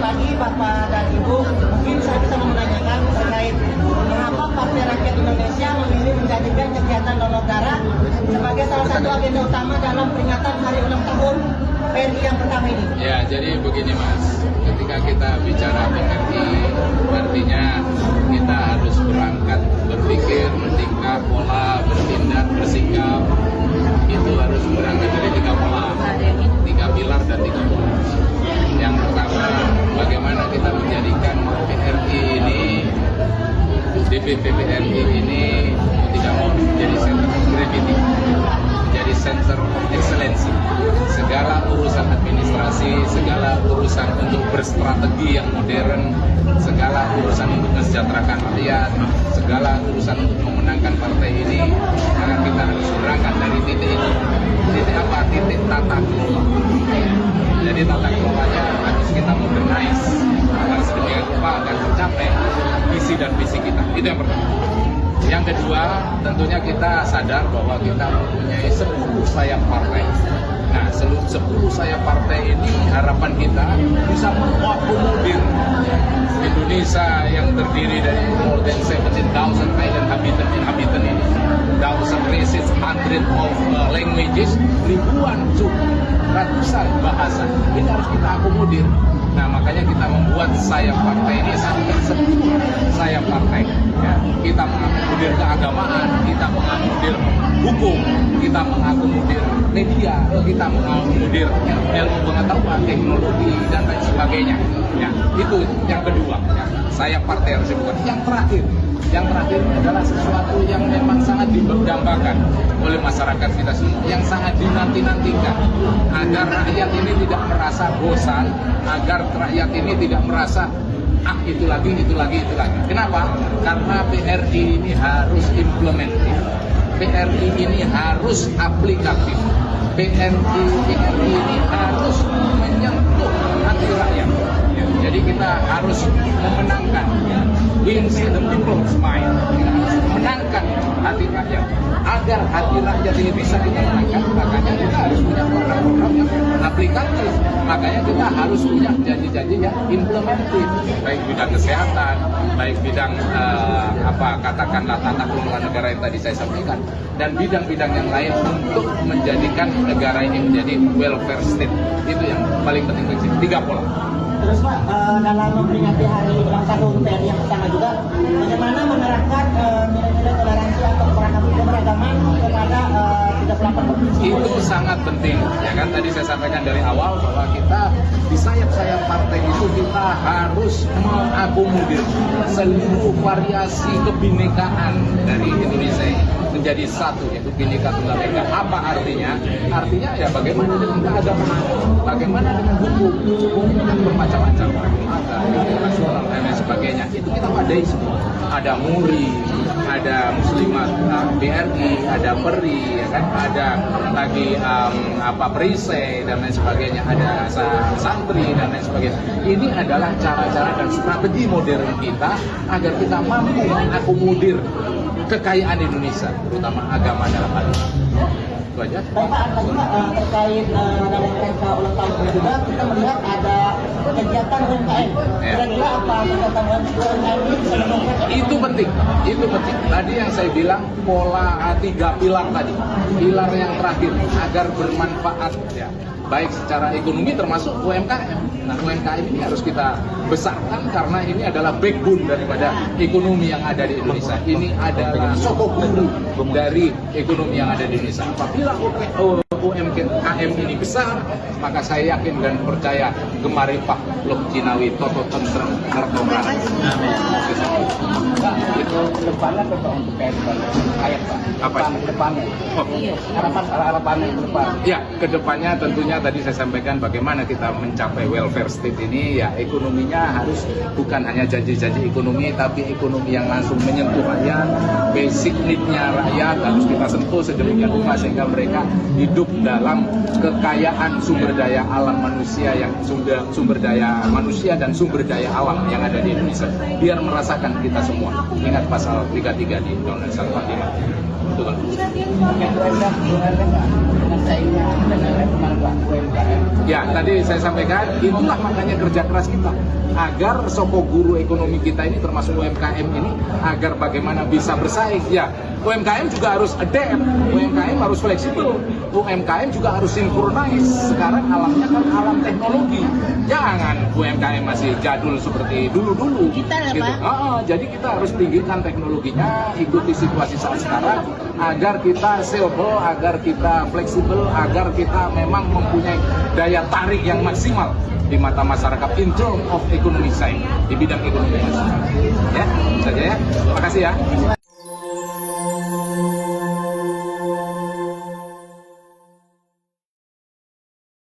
lagi Bapak dan Ibu, mungkin saya bisa menanyakan terkait mengapa Partai Rakyat Indonesia memilih menjadikan kegiatan donor darah sebagai salah satu agenda utama dalam peringatan hari ulang tahun PRI yang pertama ini. Ya, jadi begini Mas, ketika kita bicara PRI, artinya kita harus berangkat, berpikir, mentingkah, pola, bertindak, bersikap, itu harus berangkat dari 3 pola, 3 pilar dan 3 pola. Yang pertama, bagaimana kita menjadikan PRI ini, DPP PRI ini tidak mau menjadi center of gravity, menjadi center of excellence. Segala urusan administrasi, segala urusan untuk berstrategi yang modern, segala urusan untuk mensejahterakan rakyat, segala urusan untuk memenangkan partai ini, maka kita harus berangkat dari titik itu. Titik apa? Titik tata kelola. Jadi tata kelolanya harus kita modernize agar sedemikian rupa agar tercapai visi dan misi kita. Itu yang pertama. Yang kedua, tentunya kita sadar bahwa kita mempunyai 10 sayap partai. Nah, 10 sayap partai ini harapan kita bisa mengakomodir Indonesia yang terdiri dari more than 17,000 inhabitant ini, thousand races, hundred of languages, ribuan suku, ratusan bahasa. Ini harus kita akomodir. Nah, makanya kita membuat sayap partai ini sampai 10 sayap partai. Ya, kita mengakomodir keagamaan, kita mengakomodir hukum, kita mengakomodir media, kita mengakomodir ilmu pengetahuan, teknologi, dan lain sebagainya. Ya, itu yang kedua. Ya, sayap partai harus dibuat. Yang terakhir adalah sesuatu yang memang sangat didambakan oleh masyarakat kita semua, yang sangat dinanti-nantikan, agar rakyat ini tidak merasa bosan, agar rakyat ini tidak merasa itu lagi. Kenapa? Karena PRI ini harus implementatif, PRI ini harus aplikatif, PRI ini harus menyentuh hati rakyat. Ya, jadi kita harus memenangkan, win the people's mind. Kita harus menangkan hati rakyat. Agar hati rakyat ini bisa kita menangkan, makanya kita harus punya program-program yang aplikatif. Makanya kita harus punya janji-janji yang implementatif, baik bidang kesehatan, baik bidang katakanlah tata kelola negara yang tadi saya sampaikan, dan bidang-bidang yang lain untuk menjadikan negara ini menjadi welfare state. Itu yang paling penting. 3 pola. Terus Pak, dalam memperingati hari ulang tahun PRI yang pertama juga, bagaimana menerapkan nilai-nilai toleransi atau keberagaman kepada 38 provinsi? Itu sangat penting, ya kan? Tadi saya sampaikan dari awal bahwa kita di sayap-sayap partai itu kita harus mengakomodir seluruh variasi kebinekaan dari Indonesia ini menjadi satu, yaitu Bhinneka Tunggal Ika. Apa artinya? Artinya ya bagaimana dengan keagamaan, bagaimana dengan hukum yang bermacam-macam, ada internasional dan lain sebagainya. Itu kita padai semua. Ada MURI, ada Muslimat BRI, ada PERI, ya kan? Ada lagi perisai dan lain sebagainya, ada santri dan lain sebagainya. Ini adalah cara-cara dan strategi modern kita agar kita mampu mengakomodir kekayaan Indonesia, terutama agama dalam hal ini. Itu aja. Baik Pak, tadi Pak terkait dalam rangka ulang tahun ini juga kita melihat ada kegiatan UMKM. Kira-kira apa kegiatan UMKM ini bisa dilakukan? Itu penting. Tadi yang saya bilang pola 3 pilar tadi. Pilar yang terakhir agar bermanfaat, ya, baik secara ekonomi termasuk UMKM. Nah, UMKM ini harus kita besarkan karena ini adalah backbone daripada ekonomi yang ada di Indonesia. Ini adalah sokok guru dari ekonomi yang ada di Indonesia. Apabila UMKM ini besar, maka saya yakin dan percaya Gemaripah Lok Cinawi Toto Tentrem Nertomrana. Itu depannya untuk kayak Pak. Apa depannya? Harapannya ke depan. Ya, kedepannya tentunya tadi saya sampaikan bagaimana kita mencapai welfare state ini, ya ekonominya harus bukan hanya janji-janji ekonomi, tapi ekonomi yang langsung menyentuh rakyat, basic need-nya rakyat harus kita sentuh sedemikian rupa sehingga mereka hidup dalam kekayaan sumber daya alam manusia yang sumber daya manusia dan sumber daya alam yang ada di Indonesia. Biar merasakan kita semua. Ingat pasal 33 di Undang-Undang Dasar 45. Betul. Ya, tadi saya sampaikan, itulah makanya kerja keras kita agar soko guru ekonomi kita ini termasuk UMKM ini agar bagaimana bisa bersaing. Ya, UMKM juga harus adapt, UMKM harus fleksibel, UMKM juga harus sinkronize. Sekarang alamnya kan alam teknologi. Jangan UMKM masih jadul seperti dulu-dulu. Jadi kita harus tinggikan teknologinya, ikuti situasi saat sekarang agar kita seobel, agar kita fleksibel, agar kita memang mempunyai daya tarik yang maksimal di mata masyarakat in terms of economic side, di bidang ekonomi nasional. Ya, saja ya. Terima kasih ya.